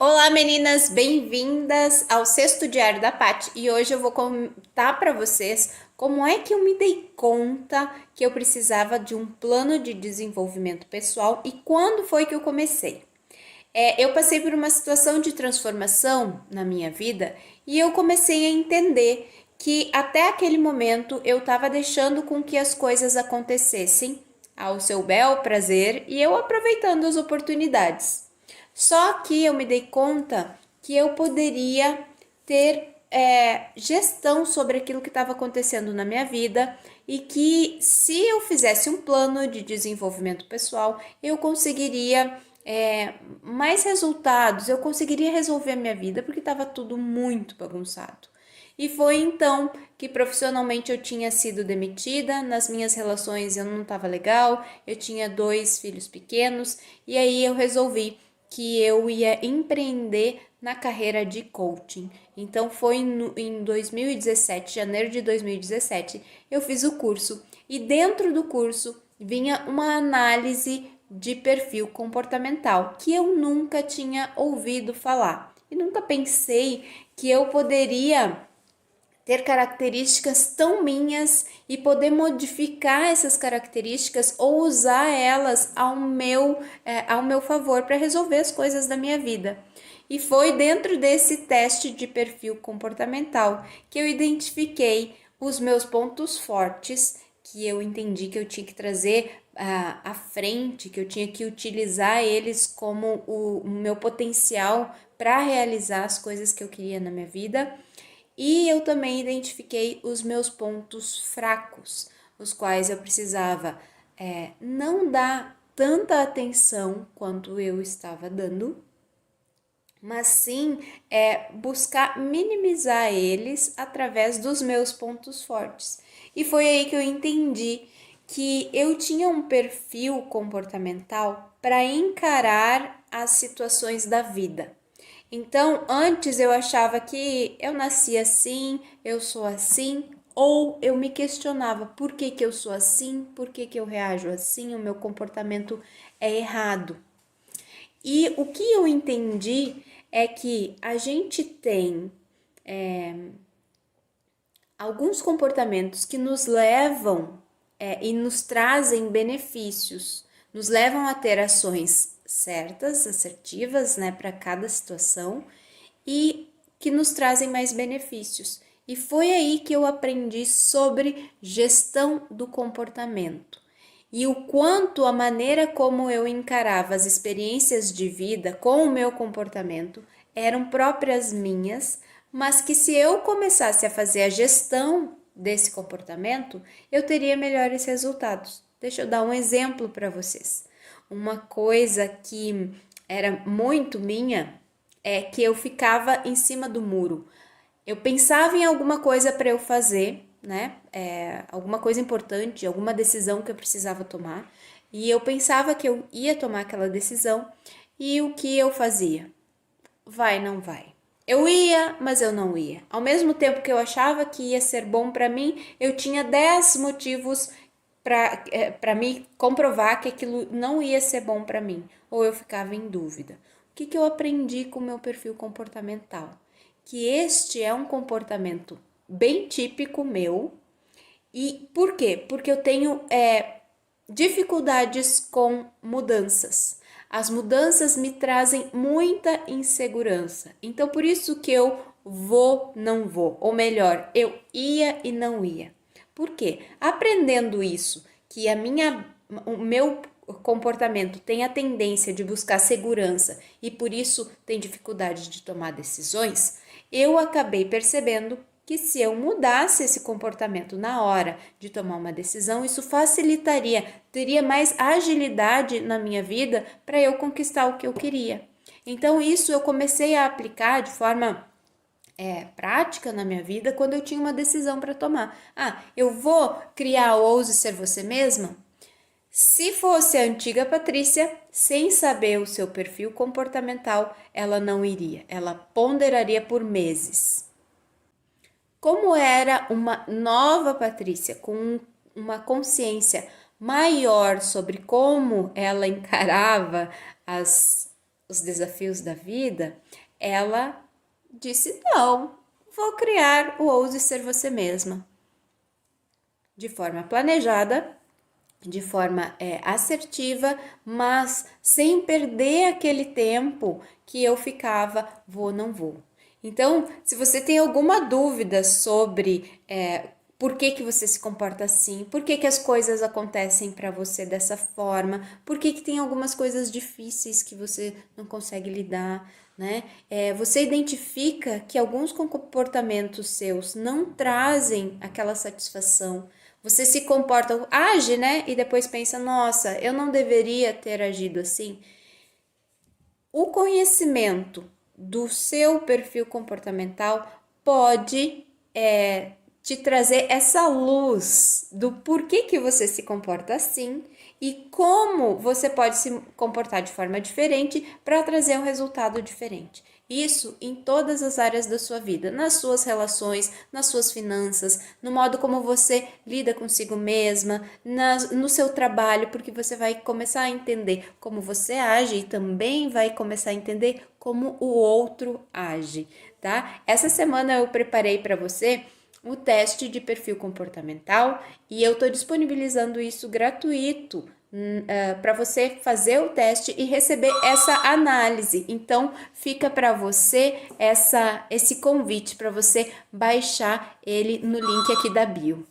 Olá meninas, bem-vindas ao Sexto Diário da Paty e hoje eu vou contar para vocês como é que eu me dei conta que eu precisava de um plano de desenvolvimento pessoal e quando foi que eu comecei. Eu passei por uma situação de transformação na minha vida e eu comecei a entender que até aquele momento eu estava deixando com que as coisas acontecessem ao seu bel prazer e eu aproveitando as oportunidades. Só que eu me dei conta que eu poderia ter gestão sobre aquilo que estava acontecendo na minha vida e que se eu fizesse um plano de desenvolvimento pessoal, eu conseguiria mais resultados, eu conseguiria resolver a minha vida porque estava tudo muito bagunçado. E foi então que profissionalmente eu tinha sido demitida, nas minhas relações eu não estava legal, eu tinha 2 filhos pequenos e aí eu resolvi que eu ia empreender na carreira de coaching. Então foi em 2017, janeiro de 2017, eu fiz o curso e dentro do curso vinha uma análise de perfil comportamental que eu nunca tinha ouvido falar e nunca pensei que eu poderia ter características tão minhas e poder modificar essas características ou usar elas ao meu favor para resolver as coisas da minha vida. E foi dentro desse teste de perfil comportamental que eu identifiquei os meus pontos fortes, que eu entendi que eu tinha que trazer à frente, que eu tinha que utilizar eles como o meu potencial para realizar as coisas que eu queria na minha vida. E eu também identifiquei os meus pontos fracos, os quais eu precisava não dar tanta atenção quanto eu estava dando, mas sim buscar minimizar eles através dos meus pontos fortes. E foi aí que eu entendi que eu tinha um perfil comportamental para encarar as situações da vida. Então, antes eu achava que eu nasci assim, eu sou assim, ou eu me questionava por que que eu sou assim, por que que eu reajo assim, o meu comportamento é errado. E o que eu entendi é que a gente tem alguns comportamentos que nos levam e nos trazem benefícios, nos levam a ter ações certas, assertivas, né, para cada situação e que nos trazem mais benefícios. E foi aí que eu aprendi sobre gestão do comportamento e o quanto a maneira como eu encarava as experiências de vida com o meu comportamento eram próprias minhas, mas que se eu começasse a fazer a gestão desse comportamento, eu teria melhores resultados. Deixa eu dar um exemplo para vocês. Uma coisa que era muito minha é que eu ficava em cima do muro. Eu pensava em alguma coisa para eu fazer, né? Alguma coisa importante, alguma decisão que eu precisava tomar. E eu pensava que eu ia tomar aquela decisão. E o que eu fazia? Vai, não vai. Eu ia, mas eu não ia. Ao mesmo tempo que eu achava que ia ser bom para mim, eu tinha 10 motivos para me comprovar que aquilo não ia ser bom para mim, ou eu ficava em dúvida. O que eu aprendi com o meu perfil comportamental? Que este é um comportamento bem típico meu. E por quê? Porque eu tenho dificuldades com mudanças. As mudanças me trazem muita insegurança. Então, por isso que eu vou, não vou. Ou melhor, eu ia e não ia. Por quê? Aprendendo isso, que o meu comportamento tem a tendência de buscar segurança e por isso tem dificuldade de tomar decisões, eu acabei percebendo que se eu mudasse esse comportamento na hora de tomar uma decisão, isso facilitaria, teria mais agilidade na minha vida para eu conquistar o que eu queria. Então, isso eu comecei a aplicar de forma prática na minha vida quando eu tinha uma decisão para tomar. Ah, eu vou criar o Ouse Ser Você Mesma? Se fosse a antiga Patrícia, sem saber o seu perfil comportamental, ela não iria. Ela ponderaria por meses. Como era uma nova Patrícia, com uma consciência maior sobre como ela encarava os desafios da vida, ela disse: não, vou criar o Ouse Ser Você Mesma. De forma planejada, de forma assertiva, mas sem perder aquele tempo que eu ficava, vou, não vou. Então, se você tem alguma dúvida sobre por que você se comporta assim, por que as coisas acontecem para você dessa forma, por que tem algumas coisas difíceis que você não consegue lidar, né? Você identifica que alguns comportamentos seus não trazem aquela satisfação. Você se comporta, age, né? E depois pensa, nossa, eu não deveria ter agido assim. O conhecimento do seu perfil comportamental pode te trazer essa luz do porquê que você se comporta assim e como você pode se comportar de forma diferente para trazer um resultado diferente. Isso em todas as áreas da sua vida, nas suas relações, nas suas finanças, no modo como você lida consigo mesma, no seu trabalho, porque você vai começar a entender como você age e também vai começar a entender como o outro age, tá? Essa semana eu preparei para você o teste de perfil comportamental e eu estou disponibilizando isso gratuito para você fazer o teste e receber essa análise. Então, fica para você esse convite para você baixar ele no link aqui da bio.